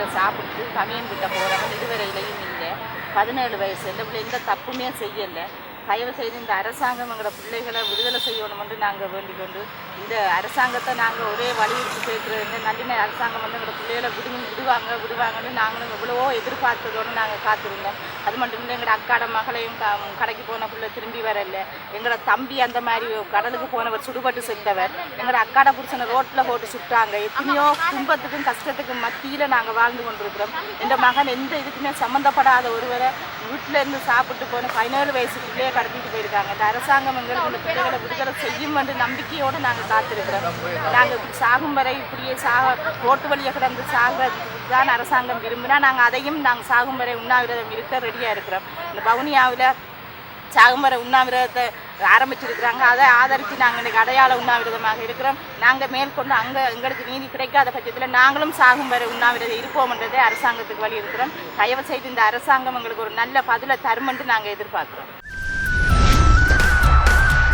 கிட்ட சாப்பிட்டு கவியன் கிட்ட போகிறவங்க இதுவரையிலையும் இல்லை. 17 வயசு இந்த பிள்ளை எந்த தப்புமே செய்யலை. தயவு செய்து இந்த அரசாங்கம் எங்களோட பிள்ளைகளை விடுதலை செய்யணும் என்று நாங்கள் வேண்டிக் கொண்டு இந்த அரசாங்கத்தை நாங்கள் ஒரே வலியுறுத்தி கேட்குறது. நல்ல அரசாங்கம் வந்து எங்களோட பிள்ளைகளை விடுவாங்கன்னு நாங்களும் எவ்வளவோ எதிர்பார்த்ததோடு நாங்கள் காத்திருந்தோம். அது மட்டும் இல்லை, எங்களோட அக்காட மகளையும் கடைக்கு போன பிள்ளை திரும்பி வரல. எங்களோட தம்பி அந்த மாதிரி கடலுக்கு போனவர் சுடுபட்டு செத்தவர். எங்களோட அக்காட புருஷனை ரோட்டில் போட்டு சுட்டாங்க. எத்தனையோ துன்பத்துக்கும் கஷ்டத்துக்கும் மத்தியில் நாங்கள் வாழ்ந்து கொண்டிருக்கிறோம். இந்த மகன் எந்த இதுக்குமே சம்மந்தப்படாத ஒருவரை வீட்டில் இருந்து சாப்பிட்டு போன 17 வயசு பிள்ளையை கடத்திட்டு போயிருக்காங்க. இந்த அரசாங்கம் எங்களுக்கு இந்த பிள்ளைகளை விடுதலை செய்யும் என்று நம்பிக்கையோடு நாங்கள் காத்திருக்கிறோம். நாங்கள் சாகும் வரை இப்படியே ரோட்டு வழியை கிடந்து சாகிறதுக்கு தான் அரசாங்கம் விரும்பினா நாங்கள் சாகும் வரை உண்ணாவிரதம் இருக்க ரெடியாக இருக்கிறோம். இந்த வவுனியாவில் சாகும் வரை உண்ணாவிரதத்தை ஆரம்பிச்சிருக்கிறாங்க. அதை ஆதரித்து நாங்கள் இன்றைக்கு அடையாள உண்ணாவிரதமாக இருக்கிறோம். நாங்கள் மேற்கொண்டு அங்கே எங்களுக்கு நீதி கிடைக்காத பட்சத்தில் நாங்களும் சாகும் வரை உண்ணாவிரதம் இருப்போம்ன்றதை அரசாங்கத்துக்கு வலியுறுத்துகிறோம். தயவு செய்து இந்த அரசாங்கம் எங்களுக்கு ஒரு நல்ல பதிலை தரும் என்று நாங்கள் எதிர்பார்க்குறோம்.